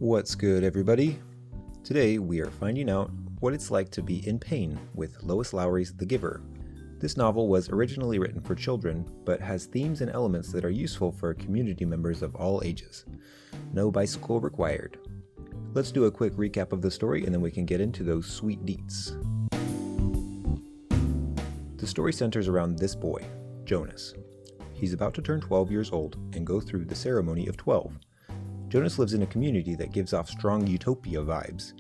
What's good, everybody? Today we are finding out what it's like to be in pain with Lois Lowry's The Giver. This novel was originally written for children, but has themes and elements that are useful for community members of all ages. No bicycle required. Let's do a quick recap of the story and then we can get into those sweet deets. The story centers around this boy, Jonas. He's about to turn 12 years old and go through the ceremony of 12. Jonas lives in a community that gives off strong utopia vibes.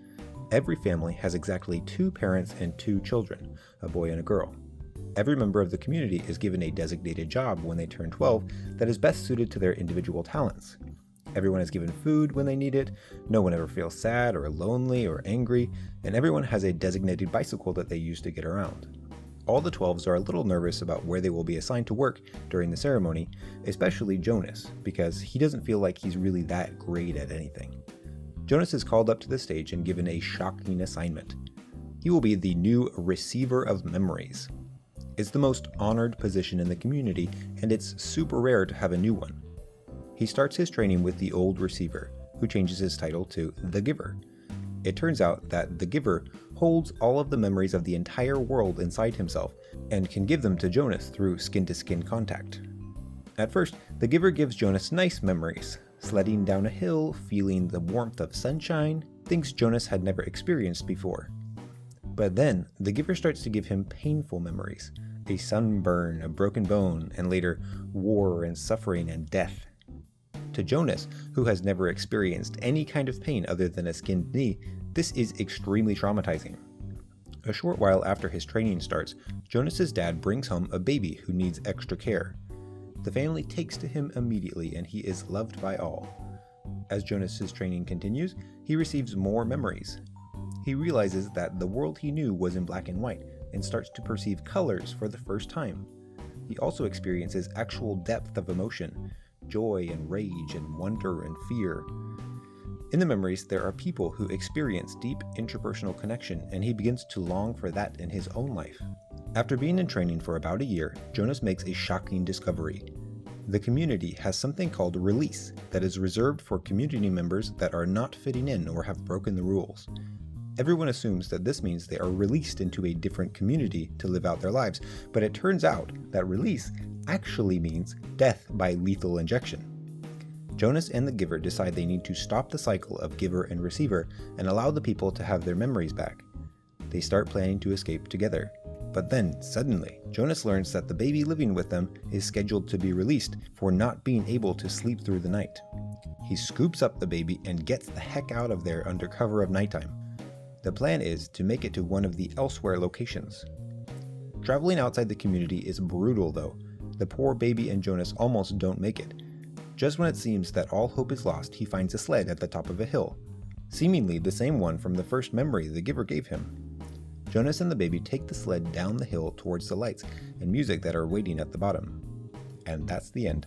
Every family has exactly 2 parents and 2 children, a boy and a girl. Every member of the community is given a designated job when they turn 12 that is best suited to their individual talents. Everyone is given food when they need it, no one ever feels sad or lonely or angry, and everyone has a designated bicycle that they use to get around. All the 12s are a little nervous about where they will be assigned to work during the ceremony, especially Jonas, because he doesn't feel like he's really that great at anything. Jonas is called up to the stage and given a shocking assignment. He will be the new receiver of memories. It's the most honored position in the community, and it's super rare to have a new one. He starts his training with the old receiver, who changes his title to The Giver. It turns out that The Giver holds all of the memories of the entire world inside himself and can give them to Jonas through skin-to-skin contact. At first, The Giver gives Jonas nice memories, sledding down a hill, feeling the warmth of sunshine, things Jonas had never experienced before. But then, The Giver starts to give him painful memories, a sunburn, a broken bone, and later war and suffering and death. To Jonas, who has never experienced any kind of pain other than a skinned knee, this is extremely traumatizing. A short while after his training starts, Jonas's dad brings home a baby who needs extra care. The family takes to him immediately and he is loved by all. As Jonas's training continues, he receives more memories. He realizes that the world he knew was in black and white and starts to perceive colors for the first time. He also experiences actual depth of emotion, joy and rage and wonder and fear. In the memories, there are people who experience deep interpersonal connection, and he begins to long for that in his own life. After being in training for about a year, Jonas makes a shocking discovery. The community has something called release that is reserved for community members that are not fitting in or have broken the rules. Everyone assumes that this means they are released into a different community to live out their lives, but it turns out that release actually means death by lethal injection. Jonas and the Giver decide they need to stop the cycle of giver and receiver and allow the people to have their memories back. They start planning to escape together. But then, suddenly, Jonas learns that the baby living with them is scheduled to be released for not being able to sleep through the night. He scoops up the baby and gets the heck out of there under cover of nighttime. The plan is to make it to one of the elsewhere locations. Traveling outside the community is brutal though. The poor baby and Jonas almost don't make it. Just when it seems that all hope is lost, he finds a sled at the top of a hill, seemingly the same one from the first memory the Giver gave him. Jonas and the baby take the sled down the hill towards the lights and music that are waiting at the bottom. And that's the end.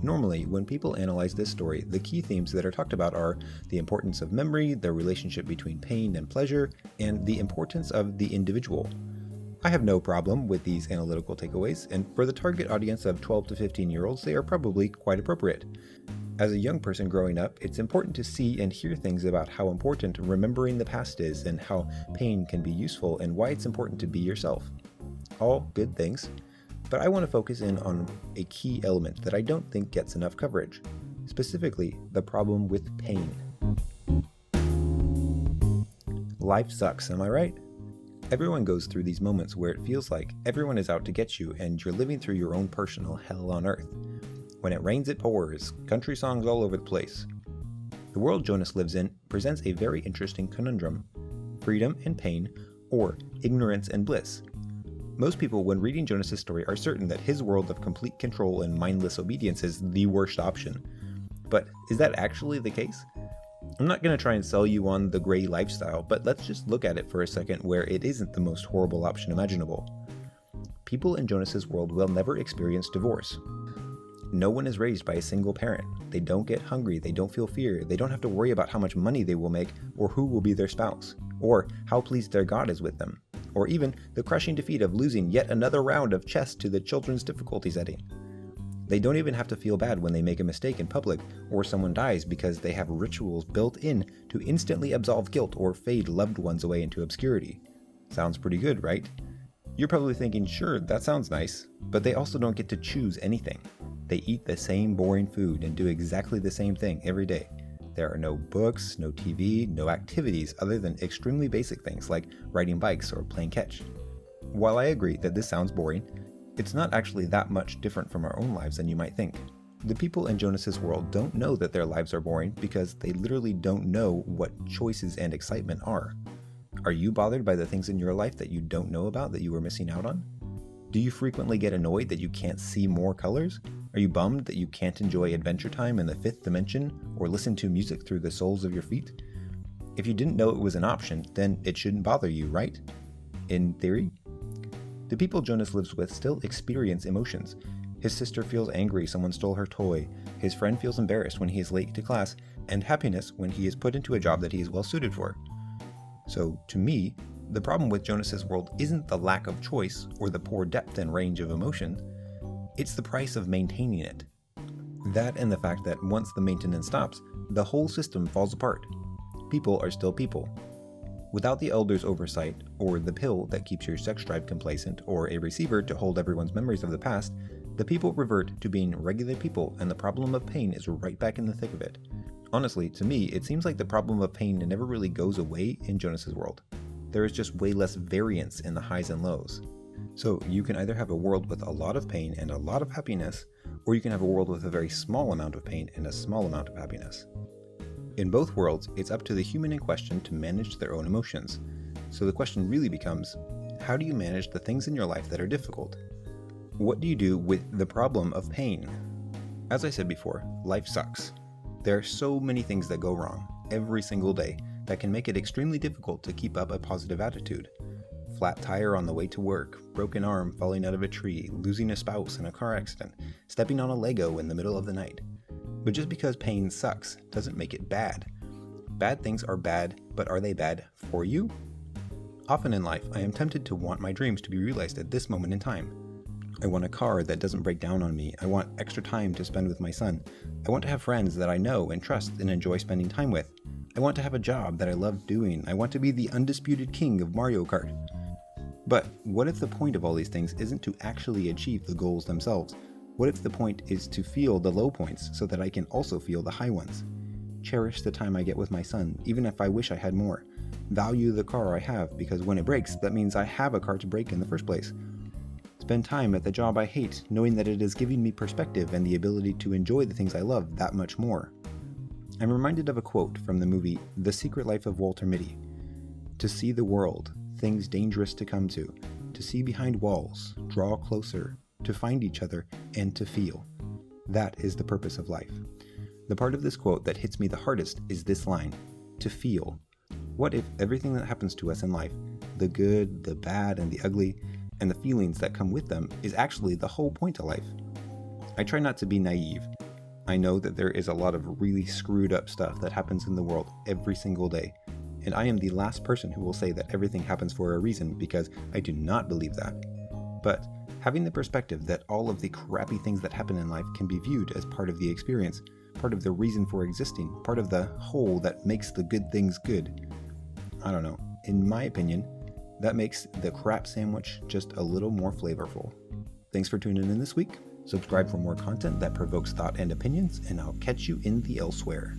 Normally, when people analyze this story, the key themes that are talked about are the importance of memory, the relationship between pain and pleasure, and the importance of the individual. I have no problem with these analytical takeaways, and for the target audience of 12 to 15-year-olds, they are probably quite appropriate. As a young person growing up, it's important to see and hear things about how important remembering the past is and how pain can be useful and why it's important to be yourself. All good things, but I want to focus in on a key element that I don't think gets enough coverage, specifically the problem with pain. Life sucks, am I right? Everyone goes through these moments where it feels like everyone is out to get you and you're living through your own personal hell on earth. When it rains, it pours, country songs all over the place. The world Jonas lives in presents a very interesting conundrum: freedom and pain, or ignorance and bliss. Most people, when reading Jonas's story, are certain that his world of complete control and mindless obedience is the worst option. But is that actually the case? I'm not going to try and sell you on the gray lifestyle, but let's just look at it for a second where it isn't the most horrible option imaginable. People in Jonas's world will never experience divorce. No one is raised by a single parent. They don't get hungry, they don't feel fear, they don't have to worry about how much money they will make or who will be their spouse, or how pleased their God is with them, or even the crushing defeat of losing yet another round of chess to the children's difficulty setting. They don't even have to feel bad when they make a mistake in public or someone dies because they have rituals built in to instantly absolve guilt or fade loved ones away into obscurity. Sounds pretty good, right? You're probably thinking, sure, that sounds nice, but they also don't get to choose anything. They eat the same boring food and do exactly the same thing every day. There are no books, no TV, no activities other than extremely basic things like riding bikes or playing catch. While I agree that this sounds boring, it's not actually that much different from our own lives than you might think. The people in Jonas's world don't know that their lives are boring because they literally don't know what choices and excitement are. Are you bothered by the things in your life that you don't know about that you were missing out on? Do you frequently get annoyed that you can't see more colors? Are you bummed that you can't enjoy adventure time in the fifth dimension or listen to music through the soles of your feet? If you didn't know it was an option, then it shouldn't bother you, right? In theory? The people Jonas lives with still experience emotions. His sister feels angry someone stole her toy, his friend feels embarrassed when he is late to class, and happiness when he is put into a job that he is well suited for. So, to me, the problem with Jonas's world isn't the lack of choice or the poor depth and range of emotion, it's the price of maintaining it. That and the fact that once the maintenance stops, the whole system falls apart. People are still people. Without the elder's oversight, or the pill that keeps your sex drive complacent, or a receiver to hold everyone's memories of the past, the people revert to being regular people and the problem of pain is right back in the thick of it. Honestly, to me, it seems like the problem of pain never really goes away in Jonas's world. There is just way less variance in the highs and lows. So you can either have a world with a lot of pain and a lot of happiness, or you can have a world with a very small amount of pain and a small amount of happiness. In both worlds, it's up to the human in question to manage their own emotions. So the question really becomes, how do you manage the things in your life that are difficult? What do you do with the problem of pain? As I said before, life sucks. There are so many things that go wrong every single day that can make it extremely difficult to keep up a positive attitude. Flat tire on the way to work, broken arm falling out of a tree, losing a spouse in a car accident, stepping on a Lego in the middle of the night. But just because pain sucks doesn't make it bad. Bad things are bad, but are they bad for you? Often in life, I am tempted to want my dreams to be realized at this moment in time. I want a car that doesn't break down on me. I want extra time to spend with my son. I want to have friends that I know and trust and enjoy spending time with. I want to have a job that I love doing. I want to be the undisputed king of Mario Kart. But what if the point of all these things isn't to actually achieve the goals themselves? What if the point is to feel the low points so that I can also feel the high ones? Cherish the time I get with my son, even if I wish I had more. Value the car I have, because when it breaks, that means I have a car to break in the first place. Spend time at the job I hate, knowing that it is giving me perspective and the ability to enjoy the things I love that much more. I'm reminded of a quote from the movie The Secret Life of Walter Mitty. To see the world, things dangerous to come to see behind walls, draw closer, to find each other, and to feel. That is the purpose of life. The part of this quote that hits me the hardest is this line, to feel. What if everything that happens to us in life, the good, the bad, and the ugly, and the feelings that come with them, is actually the whole point of life? I try not to be naive. I know that there is a lot of really screwed up stuff that happens in the world every single day, and I am the last person who will say that everything happens for a reason, because I do not believe that. But having the perspective that all of the crappy things that happen in life can be viewed as part of the experience, part of the reason for existing, part of the whole that makes the good things good. I don't know, in my opinion, that makes the crap sandwich just a little more flavorful. Thanks for tuning in this week. Subscribe for more content that provokes thought and opinions, and I'll catch you in the elsewhere.